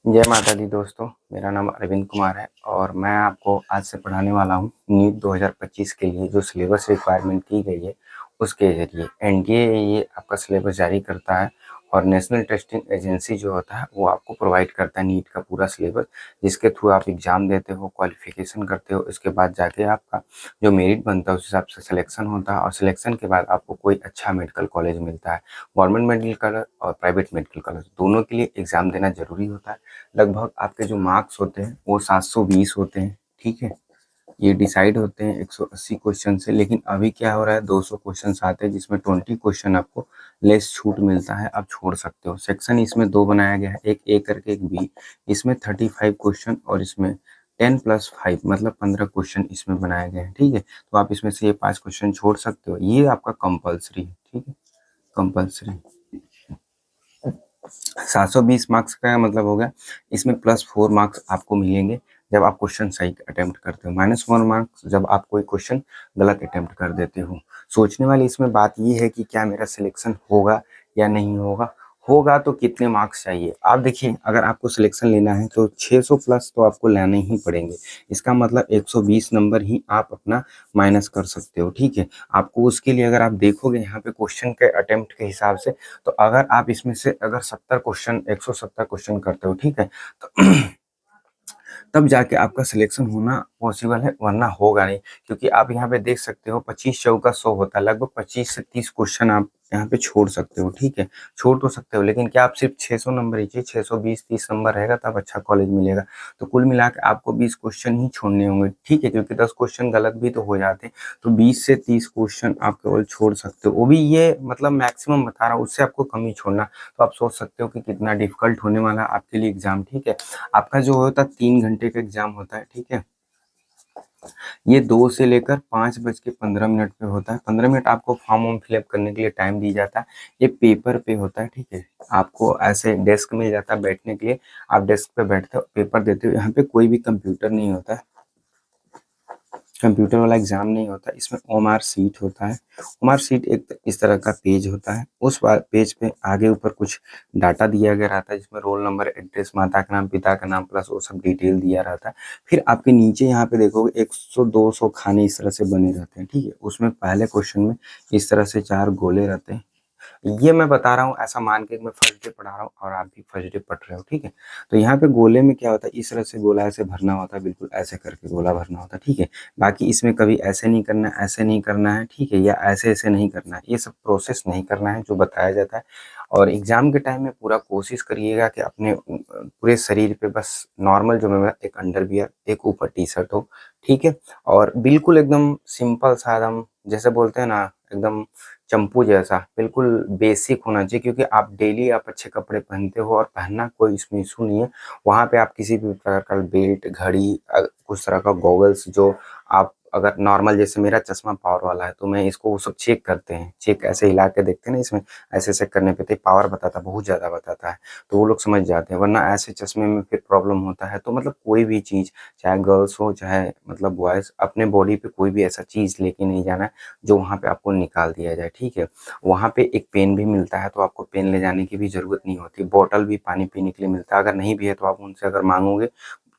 जय माता दी दोस्तों, मेरा नाम अरविंद कुमार है और मैं आपको आज से पढ़ाने वाला हूँ नीट 2025 के लिए जो सिलेबस रिक्वायरमेंट की गई है उसके ज़रिए। एनटीए ये आपका सिलेबस जारी करता है और नेशनल टेस्टिंग एजेंसी जो होता है वो आपको प्रोवाइड करता है नीट का पूरा सिलेबस, जिसके थ्रू आप एग्ज़ाम देते हो, क्वालिफिकेशन करते हो। इसके बाद जाके आपका जो मेरिट बनता है उस हिसाब से सिलेक्शन होता है और सिलेक्शन के बाद आपको कोई अच्छा मेडिकल कॉलेज मिलता है। गवर्नमेंट मेडिकल कॉलेज और प्राइवेट मेडिकल कॉलेज दोनों के लिए एग्ज़ाम देना ज़रूरी होता है। लगभग आपके जो मार्क्स होते हैं वो 720 होते हैं, ठीक है। ये डिसाइड होते हैं 180 क्वेश्चन से, लेकिन अभी क्या हो रहा है 200 क्वेश्चन आते हैं जिसमें 20 क्वेश्चन आपको लेस छूट मिलता है, आप छोड़ सकते हो। सेक्शन इसमें दो बनाया गया है, एक ए करके एक बी। इसमें 35 क्वेश्चन और इसमें 10+5 मतलब 15 क्वेश्चन इसमें बनाए गए हैं, ठीक है। तो आप इसमें से ये 5 क्वेश्चन छोड़ सकते हो, ये आपका कंपल्सरी है, ठीक है, कंपल्सरी। 720 मार्क्स का मतलब होगा इसमें +4 मार्क्स आपको मिलेंगे जब आप क्वेश्चन सही अटेम्प्ट करते हो, -1 मार्क्स जब आप कोई क्वेश्चन गलत अटेम्प्ट कर देते हो। सोचने वाली इसमें बात ये है कि क्या मेरा सिलेक्शन होगा या नहीं होगा। होगा तो कितने मार्क्स चाहिए। आप देखिए, अगर आपको सिलेक्शन लेना है तो 600 प्लस तो आपको लाने ही पड़ेंगे। इसका मतलब 120 नंबर ही आप अपना माइनस कर सकते हो, ठीक है। आपको उसके लिए अगर आप देखोगे यहाँ पे क्वेश्चन के अटेम्प्ट के हिसाब से, तो अगर आप इसमें से अगर 70 क्वेश्चन 170 क्वेश्चन करते हो, ठीक है, तो तब जाके आपका सिलेक्शन होना पॉसिबल है, वरना होगा नहीं। क्योंकि आप यहाँ पे देख सकते हो 25 चौका 100 होता है, लगभग 25 से 30 क्वेश्चन आप यहाँ पे छोड़ सकते हो, ठीक है। छोड़ तो सकते हो, लेकिन क्या आप सिर्फ 600 नंबर ही चाहिए, 620-30 नंबर रहेगा तब अच्छा कॉलेज मिलेगा। तो कुल मिला के आपको 20 क्वेश्चन ही छोड़ने होंगे, ठीक है, क्योंकि 10 क्वेश्चन गलत भी तो हो जाते हैं। तो 20 से 30 क्वेश्चन आप केवल छोड़ सकते हो, वो भी ये मतलब मैक्सिमम बता रहा हूँ, उससे आपको कम ही छोड़ना। तो आप सोच सकते हो कि कितना डिफिकल्ट होने वाला है आपके लिए एग्जाम, ठीक है। आपका जो होता है 3 घंटे का एग्जाम होता है, ठीक है। ये 2 से लेकर 5:15 पे होता है। 15 मिनट आपको फॉर्म वॉर्म फिलअप करने के लिए टाइम दी जाता है। ये पेपर पे होता है, ठीक है। आपको ऐसे डेस्क मिल जाता है बैठने के लिए, आप डेस्क पे बैठते हो, पेपर देते हो। यहाँ पे कोई भी कंप्यूटर नहीं होता है, कंप्यूटर वाला एग्जाम नहीं होता। इसमें ओएमआर सीट होता है। ओएमआर सीट एक इस तरह का पेज होता है, उस पेज पे आगे ऊपर कुछ डाटा दिया गया रहता है, जिसमें रोल नंबर, एड्रेस, माता का नाम, पिता का नाम, प्लस वो सब डिटेल दिया रहता है। फिर आपके नीचे यहाँ पे देखोगे 100-200 खाने इस तरह से बने रहते हैं, ठीक है। उसमें पहले क्वेश्चन में इस तरह से 4 गोले रहते हैं। ये मैं बता रहा हूँ ऐसा मान के मैं फर्स्ट डे पढ़ा रहा हूँ और आप भी फर्स्ट डे पढ़ रहे हो, ठीक है। तो यहाँ पे गोले में क्या होता है, इस तरह से गोला ऐसे भरना होता है, बिल्कुल ऐसे करके गोला भरना होता है, ठीक है। बाकी इसमें कभी ऐसे नहीं करना, ऐसे नहीं करना है, ठीक है, या ऐसे ऐसे नहीं करना है, ये सब प्रोसेस नहीं करना है जो बताया जाता है। और एग्जाम के टाइम में पूरा कोशिश करिएगा कि अपने पूरे शरीर पे बस नॉर्मल जो मैं एक अंडरवियर, एक ऊपर टी शर्ट हो, ठीक है। और बिल्कुल एकदम सिंपल सा, एकदम जैसे बोलते हैं ना, एकदम चंपू जैसा, बिल्कुल बेसिक होना चाहिए। क्योंकि आप डेली आप अच्छे कपड़े पहनते हो और पहनना कोई इसमें इशू नहीं है। वहाँ पे आप किसी भी प्रकार का बेल्ट, घड़ी, कुछ तरह का गॉगल्स जो आप अगर नॉर्मल, जैसे मेरा चश्मा पावर वाला है तो मैं इसको, वो सब चेक करते हैं, चेक ऐसे हिला के देखते हैं ना, इसमें ऐसे ऐसे करने पे तो पावर बताता है, बहुत ज़्यादा बताता है, तो वो लोग समझ जाते हैं। वरना ऐसे चश्मे में फिर प्रॉब्लम होता है। तो मतलब कोई भी चीज़, चाहे गर्ल्स हो चाहे मतलब बॉयज़, अपने बॉडी पे कोई भी ऐसा चीज़ लेके नहीं जाना है जो वहाँ पे आपको निकाल दिया जाए, ठीक है। वहाँ पे एक पेन भी मिलता है, तो आपको पेन ले जाने की भी ज़रूरत नहीं होती। बॉटल भी पानी पीने के लिए मिलता है, अगर नहीं भी है तो आप उनसे अगर मांगोगे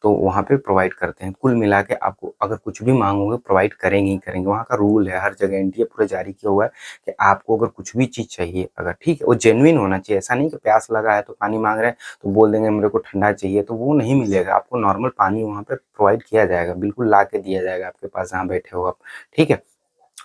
तो वहाँ पे प्रोवाइड करते हैं। कुल मिला के आपको अगर कुछ भी मांगोगे प्रोवाइड करेंगे ही करेंगे। वहाँ का रूल है, हर जगह एनटीए पूरा जारी किया हुआ है कि आपको अगर कुछ भी चीज़ चाहिए अगर, ठीक है, वो जेन्युइन होना चाहिए। ऐसा नहीं कि प्यास लगा है तो पानी मांग रहे हैं तो बोल देंगे मेरे को ठंडा चाहिए, तो वो नहीं मिलेगा आपको। नॉर्मल पानी वहाँ पे प्रोवाइड किया जाएगा, बिल्कुल ला के दिया जाएगा आपके पास जहाँ बैठे हो आप, ठीक है।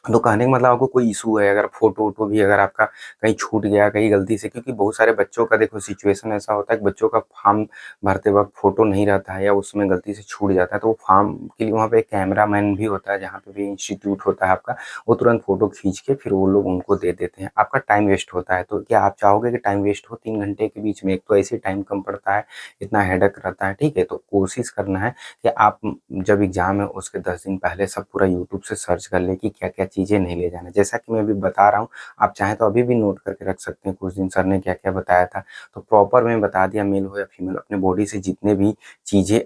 तो कहने का मतलब आपको कोई इशू है, अगर फोटो वोटो भी अगर आपका कहीं छूट गया कहीं गलती से, क्योंकि बहुत सारे बच्चों का देखो सिचुएशन ऐसा होता है कि बच्चों का फॉर्म भरते वक्त फोटो नहीं रहता है या उसमें गलती से छूट जाता है, तो वो फॉर्म के लिए वहाँ पे एक कैमरा मैन भी होता है, जहाँ पे भी इंस्टीट्यूट होता है आपका, वो तुरंत फोटो खींच के फिर वो लोग उनको दे देते हैं। आपका टाइम वेस्ट होता है। तो क्या आप चाहोगे कि टाइम वेस्ट हो 3 घंटे के बीच में? एक तो ऐसे टाइम कम पड़ता है, इतना हेडक रहता है, ठीक है। तो कोशिश करना है कि आप जब एग्ज़ाम है उसके 10 दिन पहले सब पूरा यूट्यूब से सर्च कर लें कि क्या-क्या चीज़ें नहीं ले जाना। जैसा कि मैं अभी बता रहा हूँ, आप चाहें तो अभी भी नोट करके रख सकते हैं कुछ दिन सर ने क्या-क्या बताया था। तो प्रॉपर मैं बता दिया, मेल हो या फीमेल, अपने बॉडी से जितने भी चीज़ें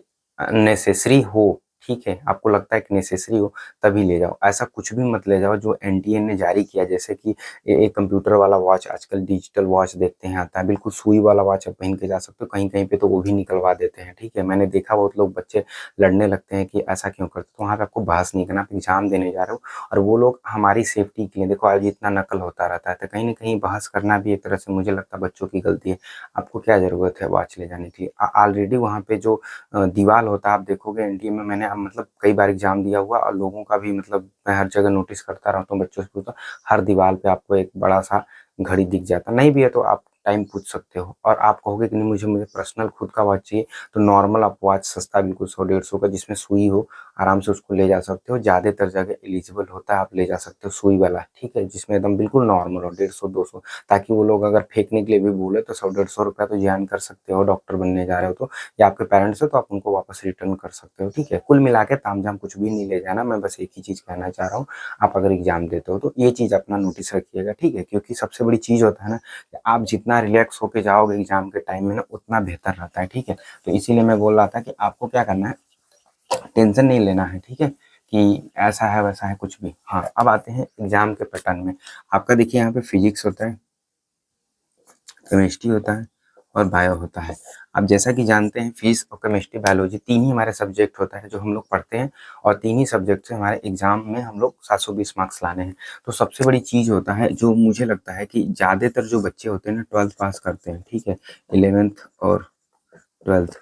नेसेसरी हो, ठीक है, आपको लगता है कि नेसेसरी हो तभी ले जाओ, ऐसा कुछ भी मत ले जाओ जो एनटीए ने जारी किया, जैसे कि एक कंप्यूटर वाला वॉच, आजकल डिजिटल वॉच देखते हैं आता है, बिल्कुल सुई वाला वॉच आप पहन के जा सकते हो, कहीं कहीं पे तो वो भी निकलवा देते हैं, ठीक है। मैंने देखा बहुत लोग बच्चे लड़ने लगते हैं कि ऐसा क्यों करते, तो वहाँ पे आपको बहस नहीं करना, आप एग्जाम देने जा रहे हो और वो लोग हमारी सेफ्टी के लिए, देखो आज इतना नकल होता रहता है, तो कहीं ना कहीं बहस करना भी एक तरह से मुझे लगता है बच्चों की गलती है। आपको क्या जरूरत है वॉच ले जाने की, ऑलरेडी वहाँ पे जो दीवार होता है आप देखोगे एनडीए में, मैंने मतलब कई बार एग्जाम दिया हुआ और लोगों का भी मतलब मैं हर जगह नोटिस करता रहता हूँ, बच्चों से पूछता हूँ, हर दीवार पे आपको एक बड़ा सा घड़ी दिख जाता, नहीं भी है तो आप टाइम पूछ सकते हो। और आप कहोगे कि नहीं मुझे मुझे पर्सनल खुद का वॉच चाहिए, तो नॉर्मल आप वॉच सस्ता बिल्कुल 100-150 का जिसमें सुई हो, आराम से उसको ले जा सकते हो, ज़्यादातर जगह एलिजिबल होता है, आप ले जा सकते हो सुई वाला, ठीक है, जिसमें एकदम बिल्कुल नॉर्मल हो, 150-200, ताकि वो लोग अगर फेंकने के लिए भी बोले तो 100-150 रुपया तो जान कर सकते हो, डॉक्टर बनने जा रहे हो तो, या आपके पेरेंट्स हो तो आप उनको वापस रिटर्न कर सकते हो, ठीक है। कुल मिला के तामझाम कुछ भी नहीं ले जाना, मैं बस एक ही चीज़ कहना चाह रहा हूँ, आप अगर एग्जाम देते हो तो ये चीज़ अपना नोटिस रखिएगा, ठीक है, क्योंकि सबसे बड़ी चीज़ होता है ना कि आप जितना रिलैक्स होके जाओगे एग्जाम के टाइम में ना उतना बेहतर रहता है, ठीक है। तो इसीलिए मैं बोल रहा था कि आपको क्या करना है, टेंशन नहीं लेना है, ठीक है, कि ऐसा है वैसा है कुछ भी। हाँ, अब आते हैं एग्जाम के पैटर्न में। आपका देखिए यहाँ पे फिजिक्स होता है, केमिस्ट्री होता है और बायो होता है। अब जैसा कि जानते हैं फिजिक्स और केमिस्ट्री बायोलॉजी तीन ही हमारे सब्जेक्ट होता है जो हम लोग पढ़ते हैं, और तीन ही सब्जेक्ट से हमारे एग्जाम में हम लोग 720 मार्क्स लाने हैं। तो सबसे बड़ी चीज़ होता है जो मुझे लगता है कि ज़्यादातर जो बच्चे होते हैं ना 12th पास करते हैं, ठीक है, 11th और 12th,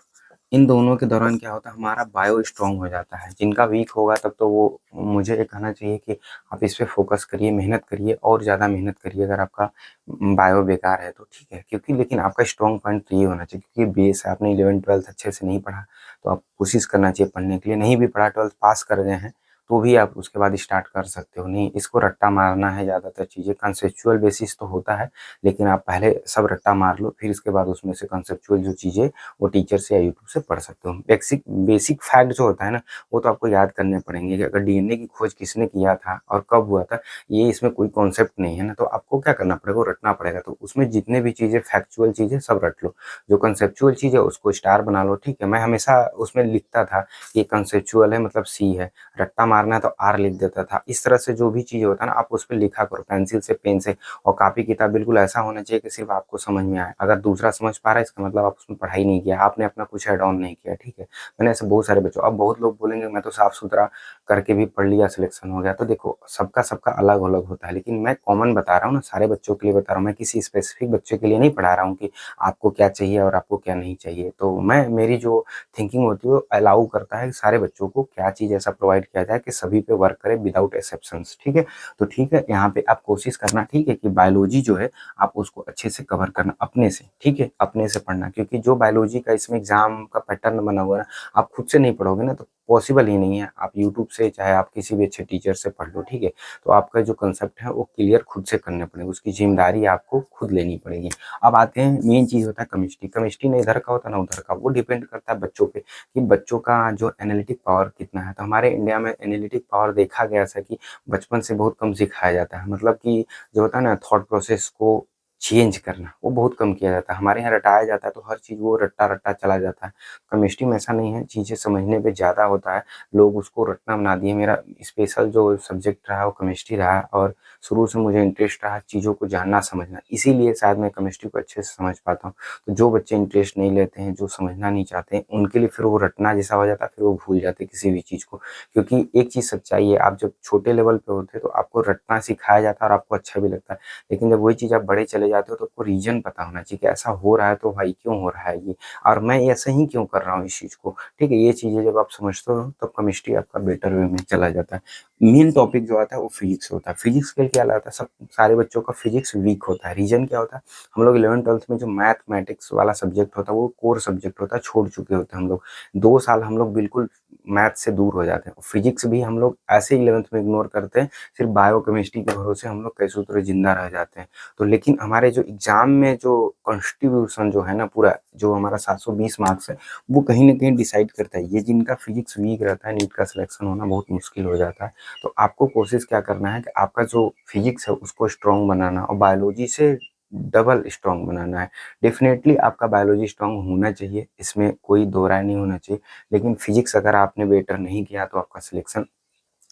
इन दोनों के दौरान क्या होता है हमारा बायो स्ट्रांग हो जाता है, जिनका वीक होगा तब तो वो, मुझे ये कहना चाहिए कि आप इस पे फोकस करिए, मेहनत करिए और ज़्यादा मेहनत करिए अगर आपका बायो बेकार है तो, ठीक है, क्योंकि लेकिन आपका स्ट्रांग पॉइंट ये होना चाहिए, क्योंकि बेस है, आपने 11th 12th अच्छे से नहीं पढ़ा तो आप कोशिश करना चाहिए पढ़ने के लिए, नहीं भी पढ़ा 12th पास कर गए हैं तो भी आप उसके बाद स्टार्ट कर सकते हो, नहीं इसको रट्टा मारना है, ज़्यादातर चीज़ें कंसेप्चुअल बेसिस तो होता है, लेकिन आप पहले सब रट्टा मार लो, फिर इसके बाद उसमें से कंसेप्चुअल जो चीज़ें वो टीचर से या यूट्यूब से पढ़ सकते हो। बेसिक बेसिक फैक्ट जो होता है ना वो तो आपको याद करने पड़ेंगे कि अगर डीएनए की खोज किसने किया था और कब हुआ था, ये इसमें कोई कॉन्सेप्ट नहीं है ना, तो आपको क्या करना पड़ेगा, वो रटना पड़ेगा। तो उसमें जितने भी चीज़ें फैक्चुअल चीज़ें सब रट लो, जो कंसेप्चुअल चीज़ है उसको स्टार बना लो, ठीक है। मैं हमेशा उसमें लिखता था कि कंसेप्चुअल है मतलब सी है, रट्टा मारना है तो आर लिख देता था। इस तरह से जो भी चीज़ होता है ना आप उस पर लिखा करो पेंसिल से, पेन से, और कापी किताब बिल्कुल ऐसा होना चाहिए कि सिर्फ आपको समझ में आए, अगर दूसरा समझ पा रहा है इसका मतलब आप उसमें पढ़ाई नहीं किया, आपने अपना कुछ ऐड ऑन नहीं किया, ठीक है। मैंने ऐसे बहुत सारे बच्चों, अब बहुत लोग बोलेंगे मैं तो साफ सुथरा करके भी पढ़ लिया, सिलेक्शन हो गया, तो देखो सबका सबका अलग अलग होता है, लेकिन मैं कॉमन बता रहा हूँ ना, सारे बच्चों के लिए बता रहा हूँ, मैं किसी स्पेसिफिक बच्चे के लिए नहीं पढ़ा रहा हूँ कि आपको क्या चाहिए और आपको क्या नहीं चाहिए। तो मैं, मेरी जो थिंकिंग होती है वो अलाउ करता है कि सारे बच्चों को क्या चीज़ ऐसा प्रोवाइड किया जाए कि सभी पे वर्क करे विदाउट एक्सेप्शंस, ठीक है। तो ठीक है, यहाँ पे आप कोशिश करना, ठीक है, कि बायोलॉजी जो है आप उसको अच्छे से कवर करना अपने से, ठीक है, अपने से पढ़ना, क्योंकि जो बायोलॉजी का इसमें एग्जाम का पैटर्न बना हुआ है आप खुद से नहीं पढ़ोगे ना तो पॉसिबल ही नहीं है। आप यूट्यूब से चाहे आप किसी भी अच्छे टीचर से पढ़ लो, ठीक है। तो आपका जो कंसेप्ट है वो क्लियर खुद से करने पड़ेगा, उसकी जिम्मेदारी आपको खुद लेनी पड़ेगी। अब आते हैं मेन चीज़ होता है केमिस्ट्री। केमिस्ट्री ना इधर का होता है ना उधर का, वो डिपेंड करता है बच्चों पे कि बच्चों का जो एनालिटिक पावर कितना है। तो हमारे इंडिया में एनालिटिक पावर देखा गया ऐसा कि बचपन से बहुत कम सिखाया जाता है, मतलब कि जो होता है ना थॉट प्रोसेस को चेंज करना वो बहुत कम किया जाता है। हमारे यहाँ रटाया जाता है तो हर चीज़ वो रट्टा रट्टा चला जाता है। केमिस्ट्री में ऐसा नहीं है, चीज़ें समझने पे ज़्यादा होता है, लोग उसको रटना बना दिए। मेरा स्पेशल जो सब्जेक्ट रहा वो केमिस्ट्री रहा और शुरू से मुझे इंटरेस्ट रहा चीज़ों को जानना समझना, इसीलिए शायद मैं केमिस्ट्री को अच्छे से समझ पाता हूँ। तो जो बच्चे इंटरेस्ट नहीं लेते हैं, जो समझना नहीं चाहते हैं, उनके लिए फिर वो रटना जैसा हो जाता है, फिर वो भूल जाते हैं किसी भी चीज़ को। क्योंकि एक चीज़ सच्चाई है, आप जब छोटे लेवल पे होते हैं तो आपको रटना सिखाया जाता है और आपको अच्छा भी लगता है, लेकिन जब वही चीज़ आप बड़े चले जाते हो तो आपको रीज़न पता होना चाहिए कि ऐसा हो रहा है तो भाई क्यों हो रहा है ये, और मैं ऐसे ही क्यों कर रहा हूँ इस चीज़ को, ठीक है। ये चीज़ें जब आप समझते हो तब केमिस्ट्री आपका बेटर वे में चला जाता है। मेन टॉपिक जो आता है वो फिजिक्स होता है। फिजिक्स के क्या आता है, सब सारे बच्चों का फिजिक्स वीक होता है। रीजन क्या होता है, हम लोग 11th 12th में जो मैथमेटिक्स वाला सब्जेक्ट होता है वो कोर सब्जेक्ट होता है, छोड़ चुके होते हैं हम लोग। 2 साल हम लोग बिल्कुल मैथ से दूर हो जाते हैं। फिजिक्स भी हम लोग ऐसे 11th में इग्नोर करते हैं, सिर्फ बायो केमिस्ट्री के भरोसे हम लोग कैसे उतरे जिंदा रह जाते हैं। तो लेकिन हमारे जो एग्जाम में जो कॉन्स्टिट्यूशन जो है ना पूरा, जो हमारा 720 मार्क्स है, वो कहीं ना कहीं डिसाइड करता है। ये जिनका फिजिक्स वीक रहता है नीट का सिलेक्शन होना बहुत मुश्किल हो जाता है। तो आपको कोशिश क्या करना है कि आपका जो फिजिक्स है उसको स्ट्रॉन्ग बनाना, और बायोलॉजी से डबल स्ट्रॉन्ग बनाना है। डेफिनेटली आपका बायोलॉजी स्ट्रॉन्ग होना चाहिए, इसमें कोई दो राय नहीं होना चाहिए, लेकिन फिजिक्स अगर आपने बेटर नहीं किया तो आपका सिलेक्शन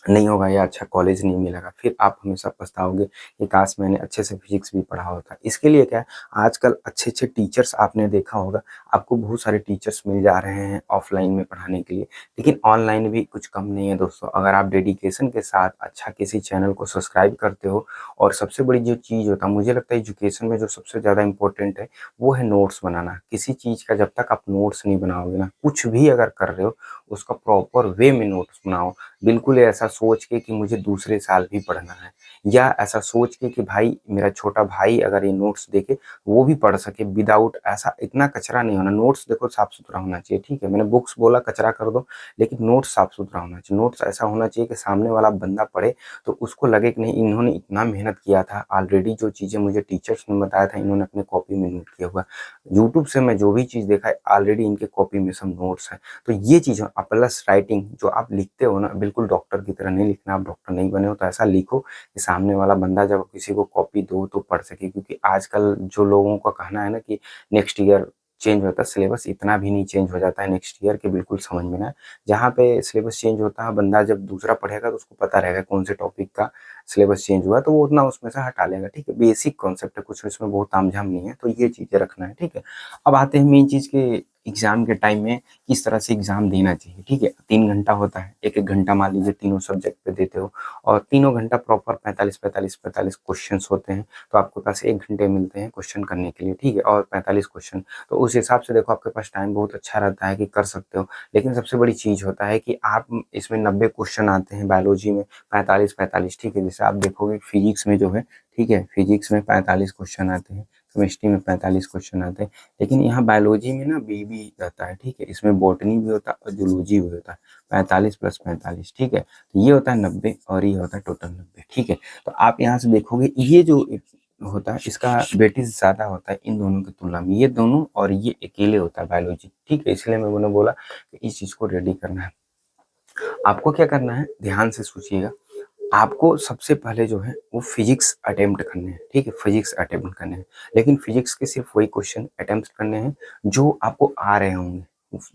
नहीं होगा या अच्छा कॉलेज नहीं मिलेगा। फिर आप हमेशा पछताओगे कि काश मैंने अच्छे से फिजिक्स भी पढ़ा होता। इसके लिए क्या है, आजकल अच्छे-अच्छे टीचर्स आपने देखा होगा, आपको बहुत सारे टीचर्स मिल जा रहे हैं ऑफ़लाइन में पढ़ाने के लिए, लेकिन ऑनलाइन भी कुछ कम नहीं है दोस्तों। अगर आप डेडिकेशन के साथ अच्छा किसी चैनल को सब्सक्राइब करते हो, और सबसे बड़ी जो चीज़ होता है, मुझे लगता है एजुकेशन में जो सबसे ज़्यादा इम्पोर्टेंट है, वो है नोट्स बनाना। किसी चीज़ का जब तक आप नोट्स नहीं बनाओगे ना, कुछ भी अगर कर रहे हो, उसका प्रॉपर वे में नोट्स बनाओ। बिल्कुल ऐसा सोच के कि मुझे दूसरे साल भी पढ़ना है, या ऐसा सोच के कि भाई मेरा छोटा भाई अगर ये नोट्स देखे वो भी पढ़ सके विदाउट, ऐसा इतना कचरा नहीं होना। नोट्स देखो साफ सुथरा होना चाहिए, ठीक है, मैंने बुक्स बोला कचरा कर दो, लेकिन नोट्स साफ सुथरा होना चाहिए। नोट्स ऐसा होना चाहिए कि सामने वाला बंदा पढ़े तो उसको लगे कि नहीं, इन्होंने इतना मेहनत किया था, ऑलरेडी जो चीज़ें मुझे टीचर्स ने बताया था इन्होंने अपने कॉपी में नोट किया हुआ है। यूट्यूब से मैं जो भी चीज़ देखा है ऑलरेडी इनके कॉपी में सब नोट्स है। तो ये चीज़ प्लस राइटिंग जो आप लिखते हो ना, बिल्कुल डॉक्टर की तरह नहीं लिखना। आप डॉक्टर नहीं बने हो तो ऐसा लिखो कि सामने वाला बंदा जब किसी को कॉपी दो तो पढ़ सके। क्योंकि आजकल जो लोगों का कहना है ना कि नेक्स्ट ईयर चेंज होता है सिलेबस, इतना भी नहीं चेंज हो जाता है नेक्स्ट ईयर के, बिल्कुल समझ में ना आए। जहाँ पे सिलेबस चेंज होता है, बंदा जब दूसरा पढ़ेगा तो उसको पता रहेगा कौन से टॉपिक का सिलेबस चेंज हुआ, तो वो उतना उसमें से हटा लेगा, ठीक है। बेसिक कॉन्सेप्ट है, कुछ इसमें बहुत तामझाम नहीं है, तो ये चीज़ें रखना है, ठीक है। अब आते हैं मेन चीज़ के एग्जाम के टाइम में किस तरह से एग्जाम देना चाहिए, ठीक है। 3 घंटा होता है, 1-1 घंटा मान लीजिए तीनों सब्जेक्ट पे देते हो, और तीनों घंटा प्रॉपर 45-45 क्वेश्चंस होते हैं, तो आपके पास 1 घंटे मिलते हैं क्वेश्चन करने के लिए, ठीक है, और 45 क्वेश्चन। तो उस हिसाब से देखो आपके पास टाइम बहुत अच्छा रहता है कि कर सकते हो। लेकिन सबसे बड़ी चीज़ होता है कि आप इसमें 90 क्वेश्चन आते हैं, बायोलॉजी में 45-45, ठीक है। जैसे आप देखोगे फिजिक्स में जो है, ठीक है, फिजिक्स में 45 क्वेश्चन आते हैं, केमिस्ट्री में 45 क्वेश्चन आते हैं, लेकिन यहाँ बायोलॉजी में ना बीबी रहता है, ठीक है। इसमें बॉटनी भी होता है और जूलॉजी भी होता है, 45 + 45, ठीक है। तो ये होता है 90 और ये होता है टोटल 90, ठीक है। तो आप यहाँ से देखोगे ये जो होता है इसका वेटेज ज़्यादा होता है इन दोनों की तुलना में, ये दोनों और ये अकेले होता है बायोलॉजी, ठीक है। इसलिए मैंने बोला कि इस चीज़ को रेडी करना है। आपको क्या करना है, ध्यान से सोचिएगा। आपको सबसे पहले जो है वो फिजिक्स अटेम्प्ट करने हैं, ठीक है, फिजिक्स अटेम्प्ट करने हैं। लेकिन फिजिक्स के सिर्फ वही क्वेश्चन अटेम्प्ट करने हैं जो आपको आ रहे होंगे,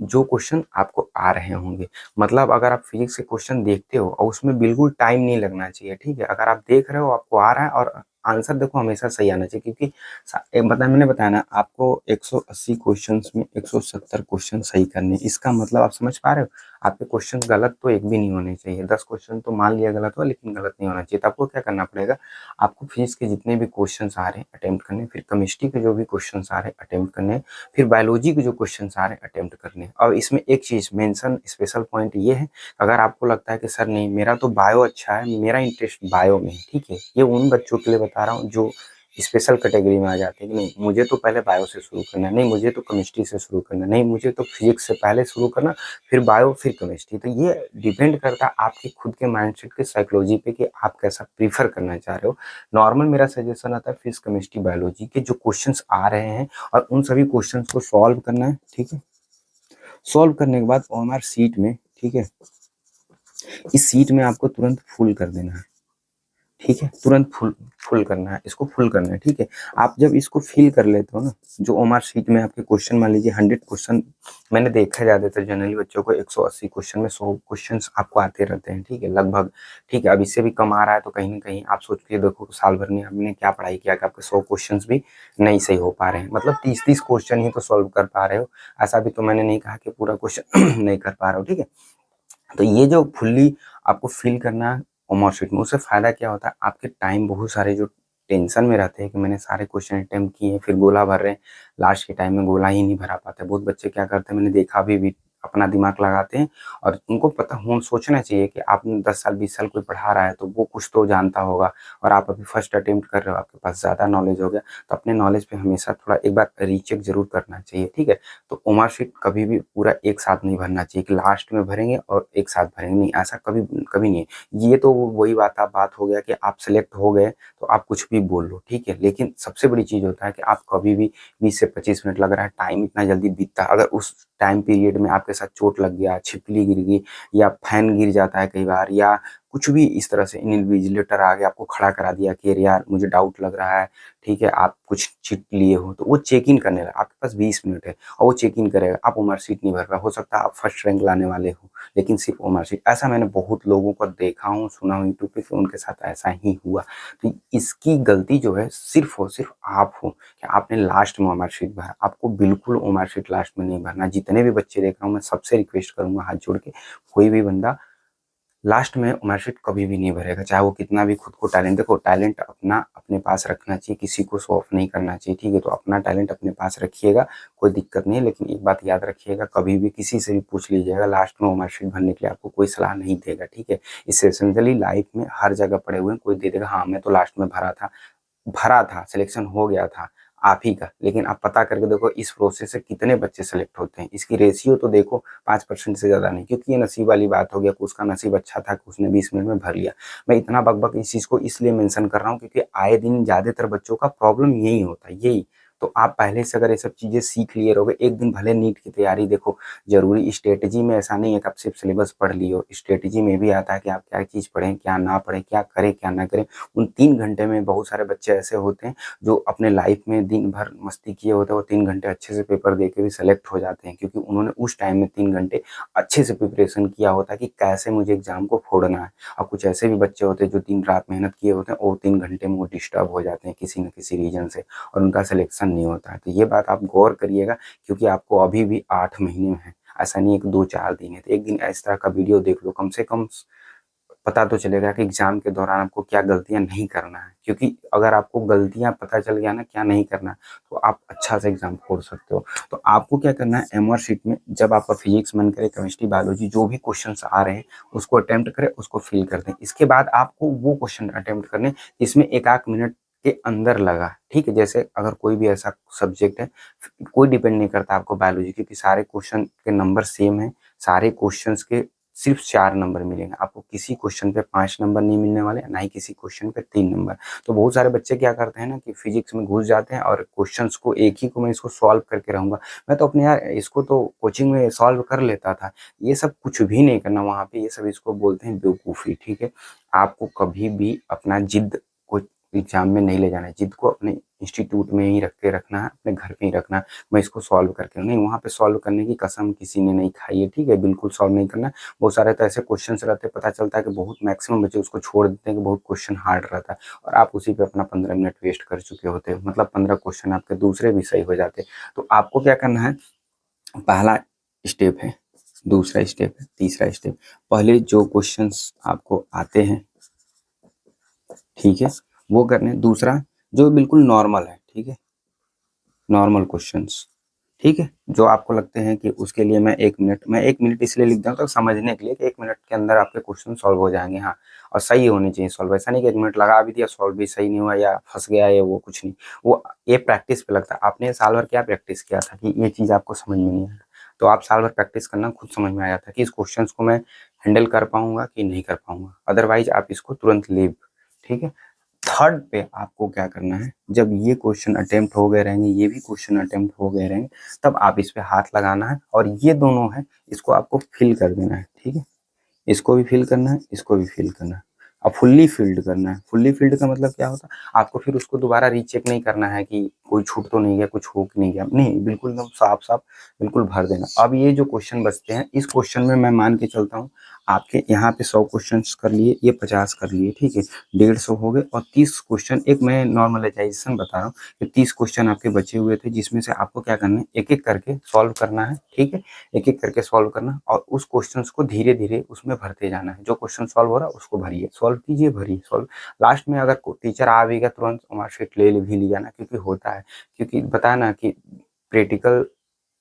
जो क्वेश्चन आपको आ रहे होंगे। मतलब अगर आप फिजिक्स के क्वेश्चन देखते हो और उसमें बिल्कुल टाइम नहीं लगना चाहिए, ठीक है। अगर आप देख रहे हो आपको आ रहा है, और आंसर देखो हमेशा सही आना चाहिए, क्योंकि मैंने बताया ना आपको 180 क्वेश्चंस में 170 क्वेश्चन सही करने हैं। इसका मतलब आप समझ पा रहे हो, आपके क्वेश्चन गलत तो एक भी नहीं होने चाहिए। 10 क्वेश्चन तो मान लिया गलत हुआ, लेकिन गलत नहीं होना चाहिए। तो आपको क्या करना पड़ेगा, आपको फिजिक्स के जितने भी क्वेश्चंस आ रहे हैं अटेम्प्ट करने, फिर केमिस्ट्री के जो भी क्वेश्चंस आ रहे हैं अटेम्प्ट करने, फिर बायोलॉजी के जो क्वेश्चंस आ रहे हैं अटेम्प्ट करने। और इसमें एक चीज़ मेंशन स्पेशल पॉइंट ये है, अगर आपको लगता है कि सर नहीं मेरा तो बायो अच्छा है, मेरा इंटरेस्ट बायो में है, ठीक है, ये उन बच्चों के लिए बता रहा हूँ जो स्पेशल कैटेगरी में आ जाते हैं कि नहीं मुझे तो पहले बायो से शुरू करना है, नहीं मुझे तो केमिस्ट्री से शुरू करना है, नहीं मुझे तो फिजिक्स से पहले शुरू करना, फिर बायो फिर केमिस्ट्री। तो ये डिपेंड करता है आपके खुद के माइंडसेट के साइकोलॉजी पे कि आप कैसा प्रीफर करना चाह रहे हो। नॉर्मल मेरा सजेशन आता है फिजिक्स केमिस्ट्री बायोलॉजी के जो क्वेश्चंस आ रहे हैं और उन सभी क्वेश्चंस को सॉल्व करना है, ठीक है। सॉल्व करने के बाद ओएमआर शीट में, ठीक है, इस शीट में आपको तुरंत फुल कर देना है, ठीक है, तुरंत फुल फुल करना है, इसको फुल करना है, ठीक है। आप जब इसको फिल कर लेते हो ना, जो ओमआर शीट में आपके क्वेश्चन मान लीजिए 100 क्वेश्चन, मैंने देखा है ज़्यादातर जनरली बच्चों को 180 क्वेश्चन में 100 क्वेश्चंस आपको आते रहते हैं, ठीक है, लगभग, ठीक है। अब इससे भी कम आ रहा है तो कहीं न कहीं आप सोच के देखो साल भर में आपने क्या पढ़ाई किया कि आपके 100 क्वेश्चंस भी नहीं सही हो पा रहे हैं। मतलब 30-30 क्वेश्चन ही तो सॉल्व कर पा रहे हो, ऐसा भी तो मैंने नहीं कहा कि पूरा क्वेश्चन नहीं कर पा रहे हो, ठीक है। तो ये जो फुल्ली आपको फिल करना है ओमर शीट में, उससे फ़ायदा क्या होता है, आपके टाइम बहुत सारे जो टेंशन में रहते हैं कि मैंने सारे क्वेश्चन अटेम्प्ट किए हैं, फिर गोला भर रहे हैं, लास्ट के टाइम में गोला ही नहीं भरा पाते। बहुत बच्चे क्या करते हैं, मैंने देखा अभी भी अपना दिमाग लगाते हैं, और उनको पता हो सोचना चाहिए कि आपने 10 साल 20 साल कोई पढ़ा रहा है तो वो कुछ तो जानता होगा, और आप अभी फर्स्ट अटेम्प्ट कर रहे हो, आपके पास ज़्यादा नॉलेज हो गया, तो अपने नॉलेज पे हमेशा थोड़ा एक बार रीचेक ज़रूर करना चाहिए, ठीक है। तो ओमर शीट कभी भी पूरा एक साथ नहीं भरना चाहिए कि लास्ट में भरेंगे और एक साथ भरेंगे, नहीं, ऐसा कभी कभी नहीं है। ये तो वही बात हो गया कि आप सेलेक्ट हो गए तो आप कुछ भी बोल लो, ठीक है। लेकिन सबसे बड़ी चीज़ होता है कि आप कभी भी 20 से 25 मिनट लग रहा है, टाइम इतना जल्दी बीतता है, अगर उस टाइम पीरियड में आपके साथ चोट लग गया, छिपकली गिर गई, या फैन गिर जाता है कई बार, या कुछ भी इस तरह से इन्विजिलेटर आ गया, आपको खड़ा करा दिया कि अरे यार मुझे डाउट लग रहा है, ठीक है, आप कुछ चीट लिए हो, तो वो चेक इन करने लगा। आपके पास 20 मिनट है और वो चेक इन करेगा। आप वो मार्कशीट नहीं भर रहा, हो सकता है आप फर्स्ट रैंक लाने वाले हो, लेकिन सिर्फ वो मार्कशीट। ऐसा मैंने बहुत लोगों को देखा हूँ, सुना हूँ यूट्यूब पे कि उनके साथ ऐसा ही हुआ। तो इसकी गलती जो है सिर्फ और सिर्फ आप हो कि आपने लास्ट में वो मार्कशीट भरा। आपको बिल्कुल वो मार्कशीट लास्ट में नहीं भरना। जितने भी बच्चे देख रहा हूँ मैं सबसे रिक्वेस्ट करूंगा हाथ जोड़ के, कोई भी बंदा लास्ट में मार्कशीट कभी भी नहीं भरेगा, चाहे वो कितना भी खुद को टैलेंट, देखो टैलेंट अपना अपने पास रखना चाहिए, किसी को शो ऑफ नहीं करना चाहिए, ठीक है। तो अपना टैलेंट अपने पास रखिएगा, कोई दिक्कत नहीं है। लेकिन एक बात याद रखिएगा, कभी भी किसी से भी पूछ लीजिएगा, लास्ट में वो मार्कशीट भरने के लिए आपको कोई सलाह नहीं देगा, ठीक है। इससे एसेंशियली लाइफ में हर जगह पड़े हुए हैं, कोई दे देगा हाँ मैं तो लास्ट में भरा था, सिलेक्शन हो गया था आप ही का। लेकिन आप पता करके देखो इस प्रोसेस से कितने बच्चे सेलेक्ट होते हैं, इसकी रेशियो तो देखो 5% से ज़्यादा नहीं, क्योंकि ये नसीब वाली बात हो गया कि उसका नसीब अच्छा था कि उसने 20 मिनट में भर लिया। मैं इतना बकबक इस चीज़ को इसलिए मेंशन कर रहा हूँ क्योंकि आए दिन ज़्यादातर बच्चों का प्रॉब्लम यही होता है, यही। तो आप पहले से अगर ये सब चीज़ें सीख लिए रहोगे, एक दिन भले नीट की तैयारी देखो, जरूरी स्ट्रेटेजी में ऐसा नहीं है कि आप सिर्फ सिलेबस पढ़ लिए हो, स्ट्रेटेजी में भी आता है कि आप क्या चीज़ पढ़ें, क्या ना पढ़ें, क्या करें क्या ना करें। उन 3 घंटे में बहुत सारे बच्चे ऐसे होते हैं जो अपने लाइफ में दिन भर मस्ती किए होते हैं, वो 3 घंटे अच्छे से पेपर दे के भी सेलेक्ट हो जाते हैं, क्योंकि उन्होंने उस टाइम में 3 घंटे अच्छे से प्रिपरेशन किया होता है कि कैसे मुझे एग्जाम को फोड़ना है। और कुछ ऐसे भी बच्चे होते हैं जो दिन रात मेहनत किए होते हैं, और 3 घंटे में वो डिस्टर्ब हो जाते हैं किसी न किसी रीजन से, और उनका सिलेक्शन नहीं होता है। तो ये बात आप गौर करिएगा, क्योंकि आपको अभी भी 8 महीने में है, ऐसा नहीं है कि 2-4 दिन है। तो एक दिन इस तरह का वीडियो देख लो, कम से कम पता तो चलेगा कि एग्जाम के दौरान आपको क्या गलतियां नहीं करना है। क्योंकि अगर आपको गलतियां पता चल गया ना क्या नहीं करना, तो आप अच्छा से एग्जाम फोड़ सकते हो। तो आपको क्या करना है, एमआर शीट में जब आपका फिजिक्स मन करे, केमिस्ट्री बायोलॉजी जो भी क्वेश्चंस आ रहे हैं उसको अटेम्प्ट करें, उसको फिल कर दें। इसके बाद आपको वो क्वेश्चन अटेम्प्ट करने जिसमें 1-8 मिनट के अंदर लगा, ठीक है। जैसे अगर कोई भी ऐसा सब्जेक्ट है, कोई डिपेंड नहीं करता आपको बायोलॉजी, क्योंकि सारे क्वेश्चन के नंबर सेम है, सारे क्वेश्चंस के सिर्फ 4 नंबर मिलेंगे आपको। किसी क्वेश्चन पे 5 नंबर नहीं मिलने वाले, ना ही किसी क्वेश्चन पे 3 नंबर। तो बहुत सारे बच्चे क्या करते हैं ना कि फिजिक्स में घुस जाते हैं और क्वेश्चंस को एक ही को मैं इसको सॉल्व करके रहूंगा, मैं तो अपने यार इसको तो कोचिंग में सॉल्व कर लेता था। ये सब कुछ भी नहीं करना वहां पे, ये सब इसको बोलते हैं बेवकूफ़ी, ठीक है। आपको कभी भी अपना जिद को एग्जाम में नहीं ले जाना है, जिद को अपने इंस्टीट्यूट में ही रख के रखना है, अपने घर पे ही रखना है। मैं इसको सॉल्व करके नहीं, वहां पे सॉल्व करने की कसम किसी ने नहीं खाई है, ठीक है। बिल्कुल सॉल्व नहीं करना। बहुत सारे तो ऐसे क्वेश्चंस रहते हैं, पता चलता है कि बहुत मैक्सिमम बच्चे उसको छोड़ देते हैं कि बहुत क्वेश्चन हार्ड रहता है, और आप उसी पे अपना 15 मिनट वेस्ट कर चुके होते हैं, मतलब 15 क्वेश्चन आपके दूसरे भी सही हो जाते। तो आपको क्या करना है, पहला स्टेप है, दूसरा स्टेप है, तीसरा स्टेप। पहले जो क्वेश्चंस आपको आते हैं, ठीक है, वो करने। दूसरा जो बिल्कुल नॉर्मल है, ठीक है, नॉर्मल क्वेश्चंस, ठीक है, जो आपको लगते हैं कि उसके लिए मैं 1 मिनट इसलिए लिख दूँ तो समझने के लिए कि 1 मिनट के अंदर आपके क्वेश्चन सॉल्व हो जाएंगे, हाँ। और सही होने चाहिए सॉल्व, ऐसा नहीं कि 1 मिनट लगा भी दिया सॉल्व भी सही नहीं हुआ या फंस गया, या वो कुछ नहीं। वो ये प्रैक्टिस पे लगता है। आपने साल भर क्या प्रैक्टिस किया था कि ये चीज़ आपको समझ में नहीं आया, तो आप साल भर प्रैक्टिस करना, खुद समझ में आ जाता है कि इस क्वेश्चन को मैं हैंडल कर पाऊंगा कि नहीं कर पाऊंगा। अदरवाइज आप इसको तुरंत लीव, ठीक है। थर्ड पे आपको क्या करना है, जब ये क्वेश्चन अटेम्प्ट हो गए रहेंगे, ये भी क्वेश्चन अटेम्प्ट हो गए रहेंगे, तब आप इस पे हाथ लगाना है, और ये दोनों है इसको आपको फिल कर देना है, ठीक है। इसको भी फिल करना है, इसको भी फिल करना है, अब फुल्ली फिल्ड करना है। फुल्ली फिल्ड का मतलब क्या होता है, आपको फिर उसको दोबारा रीचेक नहीं करना है कि कोई छूट तो नहीं गया, कुछ हो कि नहीं गया, नहीं, बिल्कुल एकदम साफ साफ बिल्कुल भर देना। अब ये जो क्वेश्चन बचते हैं, इस क्वेश्चन में मैं मान के चलता हूँ आपके यहाँ पे 100 क्वेश्चन कर लिए, ये 50 कर लिए, ठीक है, 150 हो गए। और 30 क्वेश्चन, एक मैं नॉर्मलाइजेशन बता रहा हूँ कि 30 क्वेश्चन आपके बचे हुए थे, जिसमें से आपको क्या करना है, एक एक करके सॉल्व करना है, ठीक है। एक एक करके सॉल्व करना, और उस क्वेश्चंस को धीरे धीरे उसमें भरते जाना है। जो क्वेश्चन सॉल्व हो रहा है उसको भरिए, सॉल्व कीजिए, भरिए, सॉल्व। लास्ट में अगर टीचर आ भी गया तुरंत मार्कशीट ले भी लिया ना, क्योंकि होता है, क्योंकि बताया ना कि प्रैक्टिकल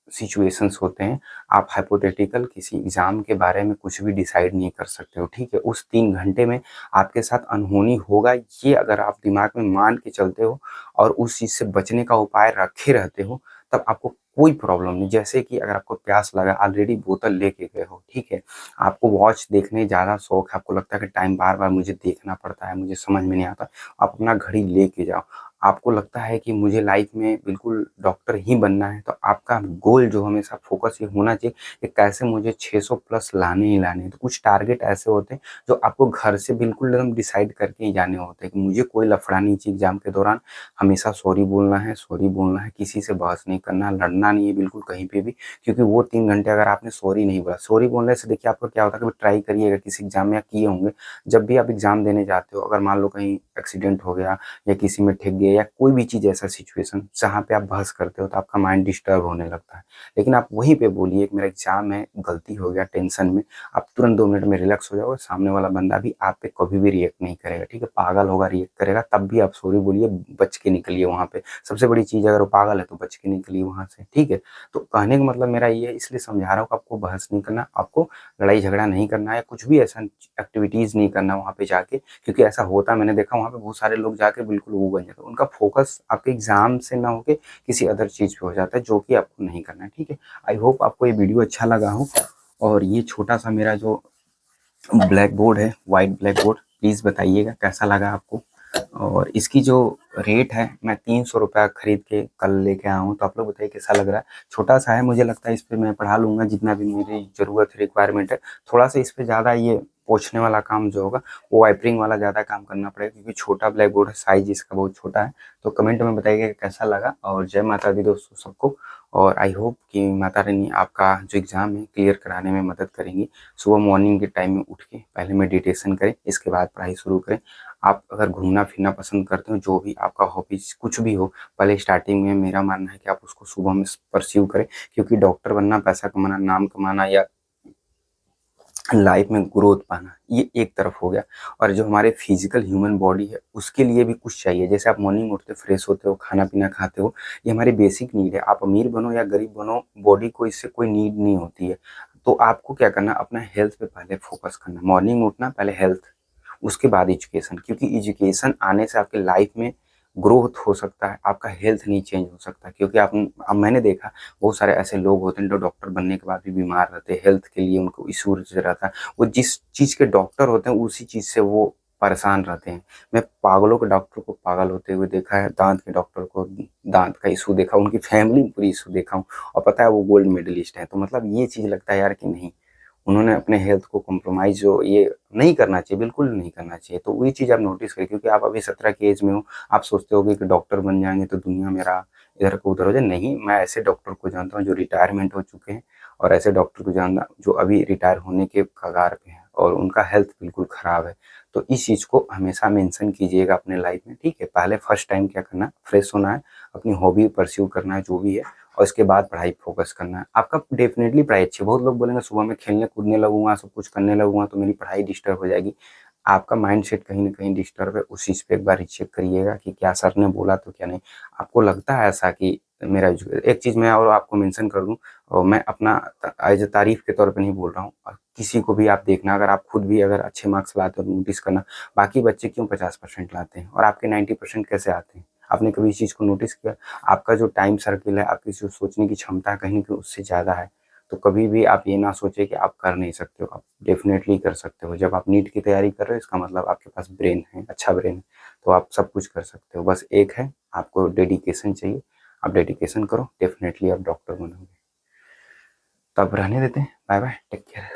सिचुएशंस होते हैं। आप हाइपोथेटिकल किसी एग्जाम के बारे में कुछ भी डिसाइड नहीं कर सकते हो, ठीक है। उस 3 घंटे में आपके साथ अनहोनी होगा, ये अगर आप दिमाग में मान के चलते हो और उस चीज से बचने का उपाय रखे रहते हो, तब आपको कोई प्रॉब्लम नहीं। जैसे कि अगर आपको प्यास लगा, ऑलरेडी बोतल लेके गए हो, ठीक है, आपको वॉच देखने ज्यादा शौक है, आपको लगता है कि टाइम बार बार मुझे देखना पड़ता है, मुझे समझ में नहीं आता, आप अपना घड़ी लेके जाओ। आपको लगता है कि मुझे लाइफ में बिल्कुल डॉक्टर ही बनना है, तो आपका गोल जो हमेशा फोकस ये होना चाहिए कि कैसे मुझे 600 प्लस लाने ही लाने हैं। तो कुछ टारगेट ऐसे होते हैं जो आपको घर से बिल्कुल एकदम डिसाइड करके ही जाने होते हैं कि मुझे कोई लफड़ा नहीं चाहिए एग्जाम के दौरान, हमेशा सॉरी बोलना है, सॉरी बोलना है, किसी से बहस नहीं करना, लड़ना नहीं है बिल्कुल कहीं पे भी, क्योंकि वो 3 घंटे अगर आपने सॉरी नहीं बोला, सॉरी बोलने से देखिए आपका क्या होता है कि ट्राई करिएगा किसी एग्जाम में, या किए होंगे, जब भी आप एग्जाम देने जाते हो, अगर मान लो कहीं एक्सीडेंट हो गया या किसी में ठेक गया या कोई भी चीज़ ऐसा सिचुएशन जहाँ पे आप बहस करते हो तो आपका माइंड डिस्टर्ब होने लगता है। लेकिन आप वहीं पे बोलिए कि मेरा एग्जाम है, गलती हो गया, टेंशन में, आप तुरंत 2 मिनट में रिलैक्स हो जाओगे, सामने वाला बंदा भी आप पे कभी भी रिएक्ट नहीं करेगा, ठीक है, पागल होगा रिएक्ट करेगा, तब भी आप सॉरी बोलिए, बच के निकलिए वहाँ पे। सबसे बड़ी चीज़, अगर वो पागल है तो बच के निकलिए वहाँ से, ठीक है। तो कहने का मतलब मेरा ये है, इसलिए समझा रहा हूँ कि आपको बहस नहीं करना, आपको लड़ाई झगड़ा नहीं करना है, कुछ भी ऐसा एक्टिविटीज़ नहीं करना वहाँ पे जाके, क्योंकि ऐसा होता मैंने देखा वहाँ पे बहुत सारे लोग जाके बिल्कुल वो बन जाते हैं, उनका फोकस आपके एग्जाम से ना होके किसी अदर चीज़ पे हो जाता है, जो कि आपको नहीं करना है, ठीक है। आई होप आपको ये वीडियो अच्छा लगा हो, और ये छोटा सा मेरा जो ब्लैक बोर्ड है, वाइट ब्लैक बोर्ड, प्लीज़ बताइएगा कैसा लगा आपको। और इसकी जो रेट है, मैं 300 रुपया खरीद के कल लेके आया हूँ, तो आप लोग बताइए कैसा लग रहा है। छोटा सा है, मुझे लगता है इस पे मैं पढ़ा लूँगा जितना भी मेरी ज़रूरत है, रिक्वायरमेंट है। थोड़ा सा इस पे ज़्यादा ये पोंछने वाला काम जो होगा वो वाइपरिंग वाला ज़्यादा काम करना पड़ेगा, क्योंकि छोटा ब्लैक बोर्ड है, साइज़ इसका बहुत छोटा है। तो कमेंट में बताइएगा कैसा लगा, और जय माता दी दोस्तों सबको। और आई होप कि माता रानी आपका जो एग्ज़ाम है क्लियर कराने में मदद करेंगी। सुबह मॉर्निंग के टाइम में उठ के पहले मेडिटेशन करें, इसके बाद पढ़ाई शुरू करें। आप अगर घूमना-फिरना पसंद करते हो, जो भी आपका हॉबीज़ कुछ भी हो, पहले स्टार्टिंग में मेरा मानना है कि आप उसको सुबह में परस्यू करें, क्योंकि डॉक्टर बनना, पैसा कमाना, नाम कमाना या लाइफ में ग्रोथ पाना, ये एक तरफ हो गया। और जो हमारे फिजिकल ह्यूमन बॉडी है उसके लिए भी कुछ चाहिए। जैसे आप मॉर्निंग उठते फ्रेश होते हो, खाना पीना खाते हो, ये हमारी बेसिक नीड है। आप अमीर बनो या गरीब बनो, बॉडी को इससे कोई नीड नहीं होती है। तो आपको क्या करना, अपना हेल्थ पे पहले फोकस करना, मॉर्निंग उठना, पहले हेल्थ, उसके बाद एजुकेशन, क्योंकि एजुकेशन आने से आपके लाइफ में ग्रोथ हो सकता है, आपका हेल्थ नहीं चेंज हो सकता। क्योंकि आप, अब मैंने देखा बहुत सारे ऐसे लोग होते हैं जो डॉक्टर बनने के बाद भी बीमार रहते हैं, हेल्थ के लिए उनको इशू रहता है, वो जिस चीज़ के डॉक्टर होते हैं उसी चीज़ से वो परेशान रहते हैं। मैं पागलों के डॉक्टर को पागल होते हुए देखा है, दांत के डॉक्टर को दांत का इशू देखा, उनकी फैमिली में पूरी इशू देखा हूँ, और पता है वो गोल्ड मेडलिस्ट है। तो मतलब ये चीज़ लगता है यार कि नहीं, उन्होंने अपने हेल्थ को कॉम्प्रोमाइज़ जो ये नहीं करना चाहिए, बिल्कुल नहीं करना चाहिए। तो वही चीज़ आप नोटिस करिए, क्योंकि आप अभी 17 की एज में हो, आप सोचते होगे कि डॉक्टर बन जाएँगे तो दुनिया मेरा इधर को उधर हो जाए। नहीं, मैं ऐसे डॉक्टर को जानता हूँ जो रिटायरमेंट हो चुके हैं, और ऐसे डॉक्टर को जानता जो अभी रिटायर होने के कगार पे हैं और उनका हेल्थ बिल्कुल ख़राब है। तो इस चीज़ को हमेशा मेंशन कीजिएगा अपने लाइफ में, ठीक है? पहले फर्स्ट टाइम क्या करना है, फ्रेश होना है, अपनी हॉबी परस्यू करना है जो भी है, और इसके बाद पढ़ाई फोकस करना है। आपका डेफ़िनेटली पढ़ाई अच्छी है। बहुत लोग बोलेंगे सुबह में खेलने कूदने लगूँगा, सब कुछ करने लगूँगा तो मेरी पढ़ाई डिस्टर्ब हो जाएगी। आपका माइंडसेट कहीं न कहीं डिस्टर्ब है, उस चीज़ पे एक बार रीचेक करिएगा कि क्या सर ने बोला तो क्या नहीं। आपको लगता है ऐसा कि मेरा एक चीज़ मैं और आपको मेंशन कर दूँ, और मैं अपना एज़ अ तारीफ़ के तौर पे नहीं बोल रहा हूँ। किसी को भी आप देखना, अगर आप खुद भी अगर अच्छे मार्क्स लाते हो तो नोटिस करना, बाकी बच्चे क्यों 50% लाते हैं और आपके 90% कैसे आते हैं? आपने कभी इस चीज़ को नोटिस किया? आपका जो टाइम सर्किल है, आपकी जो सोचने की क्षमता है कहीं न कहीं उससे ज़्यादा है। तो कभी भी आप ये ना सोचें कि आप कर नहीं सकते हो, आप डेफ़िनेटली कर सकते हो। जब आप नीट की तैयारी कर रहे हो इसका मतलब आपके पास ब्रेन है, अच्छा ब्रेन है, तो आप सब कुछ कर सकते हो। बस एक है, आपको डेडिकेशन चाहिए, आप डेडिकेशन करो, डेफ़िनेटली आप डॉक्टर बनोगे। तो अब रहने देते हैं। Bye bye, take care.